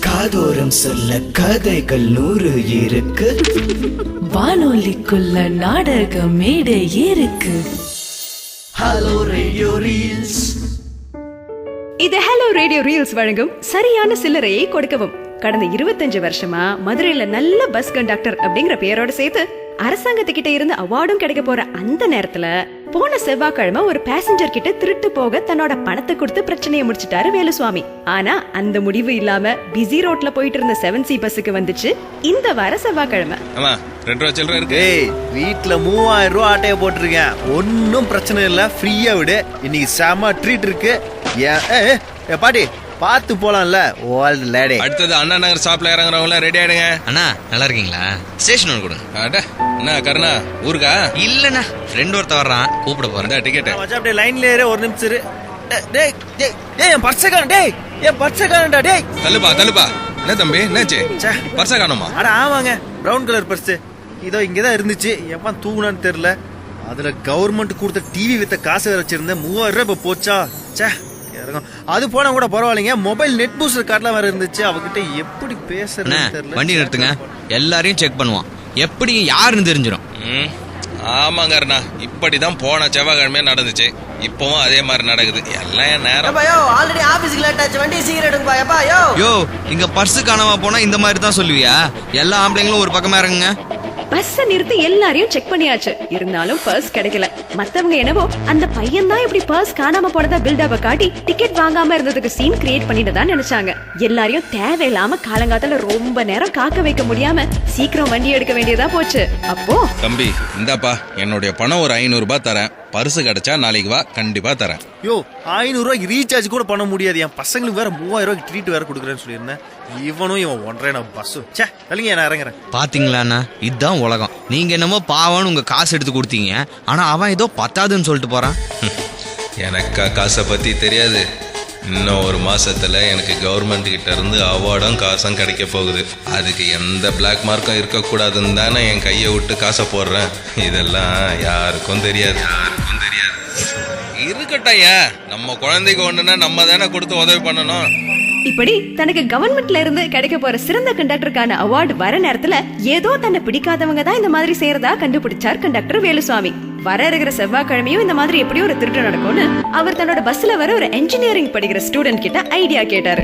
காதோரம் சொல்ல கதைகள் 100 இருக்கு. வானொலிக்குள்ள நாடக மேடை இருக்கு. Hello radio reels. இது ஹலோ ரேடியோ ரீல்ஸ் வழங்கும் சரியான சில்லறையை கொடுக்கவும். கடந்த 25 வருஷமா மதுரையில நல்ல பஸ் கண்டக்டர் அப்படிங்கிற பேரோட சேர்த்து அரசாங்கத்துக்கிட்ட இருந்து அவார்டும் கிடைக்க போற அந்த நேரத்துல போன செவ்வாய்க்கிழமை ஒரு பேசஞ்சர் கிட்ட திருட்டு போக தன்னோட பணத்தை கொடுத்து பிரச்சனையை முடிச்சிட்டாரு வேலுசுவாமி. ஆனா அந்த முடிவு இல்லாம பிஸி ரோட்ல போயிட்டு இருந்த 7C பஸ்ஸுக்கு வந்துச்சு இந்த வார செவ்வாய்க்கிழமை. வீட்டுல 3000 ரூபாய் ஆட்டைய போட்டிருக்கேன், ஒன்னும் பிரச்சனை இல்ல, ஃப்ரீயா விடு. இன்னைக்கு செம ட்ரீட் இருக்கு. பாட்டி பாத்து போலாம்ல. Volt lady. அடுத்தது அண்ணா நகர் ஸ்டாப்ல இறங்குறவங்க ரெடி ஆயிடுங்க. அண்ணா நல்லா இருக்கீங்களா? ஸ்டேஷன் ஒன்று கொடுங்க. அட என்ன கருணா ஊருக்கா? இல்லண்ணா ஃப்ரெண்ட் ஒருத்த வர்றான், கூப்பிட போறேன். டிக்கெட் அப்படியே லைன்ல ஏறு, ஒரு நிமிஷம் இரு. டேய் டேய் டேய் என் பர்ஸ காணோம். டேய் என் பர்ஸ காணோம்டா. டேய் தள்ளுப்பா. என்ன தம்பி என்னாச்சு? பர்ஸ காணோமா? அட ஆமாங்க, பிரவுன் கலர் பர்ஸ் இதோ இங்கதான் இருந்துச்சு. எப்ப தூங்குனான்னு தெரியல. அதுல கவர்மெண்ட் கொடுத்த டிவி வித்த காசு வேற வச்சிருந்தேன். 3000 ரூபாய் இப்ப போச்சா. அது போனா கூட பரவாயில்லைங்க. மொபைல் நெட் பூஸ்டர் கார்டுலாம் வேற இருந்துச்சு. அவகிட்ட எப்படி பேசுறதுன்னு தெரியல. வண்டி நிறுத்துங்க, எல்லாரையும் செக் பண்ணுவான். எப்படி யாருன்னு தெரிஞ்சிடும். ஆமாங்க அண்ணா, இப்படிதான் போன செவ்வாய்க்கிழமையே நடந்துச்சு. இப்பவும் அதே மாதிரி நடக்குது. எல்லாம் என் நேரம். ஆல்ரெடி ஆபீஸ்க்கு லேட் ஆச்சு, வண்டி சீக்கிரம் எடுங்கப்பா. யோ இங்க பர்ஸ் காணாம போனா இந்த மாதிரி தான் சொல்லுவியா? எல்லா ஆம்பளைங்களும் ஒரு பக்கமா இறங்குங்க. பஸ் நிறுத்தி எல்லாரையும் செக் பண்ணியாச்சு, இருந்தாலும் பர்ஸ் கிடைக்கல. மத்தவங்க என்னவோ அந்த பையன் தான் இப்படி பர்ஸ் காணாம போனதா பில்டப்ப காட்டி டிக்கெட் வாங்காம இருந்ததுக்கு சீன் கிரியேட் பண்ணிட்டு நினைச்சாங்க. எல்லாரையும் தேவையில்லாம காலங்காத்தால ரொம்ப நேரம் காக்க வைக்க முடியாம சீக்கிரம் வண்டி எடுக்க வேண்டியதா போச்சு. அப்போ தம்பி இந்தாப்பா, என்னுடைய பணம் ஒரு 500 ரூபாய் தரேன். பரிசு கிடைச்சா நாளைக்கு வா, கண்டிப்பா தரேன். யோ 500 ரூபாய்க்கு ரீசார்ஜ் கூட பண்ண முடியாது. என் பசங்களுக்கு வேற 3000 ரூபாய்க்கு ட்ரீட் வேற கொடுக்குறேன்னு சொல்லியிருந்தேன். இவனும் இவன் ஒன்றரை நான் பஸ். இல்லைங்க நான் இறங்குறேன். பாத்தீங்களாண்ணா, இதுதான் உலகம். நீங்க என்னமோ பாவன்னு உங்க காசு எடுத்து கொடுத்தீங்க, ஆனா அவன் ஏதோ பத்தாதுன்னு சொல்லிட்டு போறான். எனக்கா காசை பத்தி தெரியாது. இன்னும் ஒரு மாசத்துல எனக்கு கவர்மெண்ட் கிட்ட இருந்து அவார்டும் காசும் கிடைக்க போகுது. அதுக்கு எந்த பிளாக் மார்க்கும் இருக்கக்கூடாதுன்னு தானே என் கையை விட்டு காசை போடுறேன். இதெல்லாம் யாருக்கும் தெரியாது. இருக்கட்டும், நம்ம குழந்தைக்கு ஒண்ணுன்னா நம்ம தானே கொடுத்து உதவி பண்ணணும். இப்படி தனக்கு கவர்மெண்ட்ல இருந்து கிடைக்க போற சிறந்த கண்டக்டருக்கான அவார்டு வர நேரத்துல ஏதோ தன்னை பிடிக்காதவங்க தான் இந்த மாதிரி செய்யறதா கண்டுபிடிச்சார் கண்டக்டர் வேலுசுவாமி. வர இருக்கிற செவ்வாய்க்கிழமையும் இந்த மாதிரி எப்படியும் ஒரு திருட்டு நடக்கும்னு அவர் தன்னோட பஸ்ல வர ஒரு என்ஜினியரிங் படிக்கிற ஸ்டூடெண்ட் கிட்ட ஐடியா கேட்டாரு.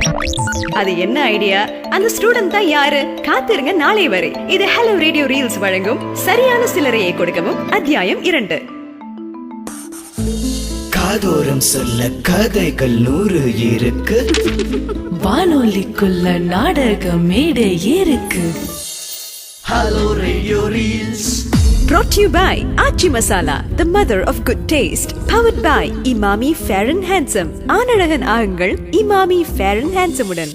அது என்ன ஐடியா, அந்த ஸ்டூடெண்ட் தான் யாரு? காத்திருங்க, நாளை வரை. இது ஹலோ ரேடியோ ரீல்ஸ் வழங்கும் சரியான சில்லறையை கொடுக்கவும் அத்தியாயம் 2. காதோரம் சொல்ல கதைகள் 100 இருக்கு. வானொலிக்குள்ள நாடக மேடை இருக்கு. Hello radio reels. Brought to you by Aachi Masala, the mother of good taste. Powered by Imami Fair and Handsome. ஆனழகன் ஆகுங்கள் இமாமி ஃபேர் அண்ட் ஹேண்ட்ஸமுடன்.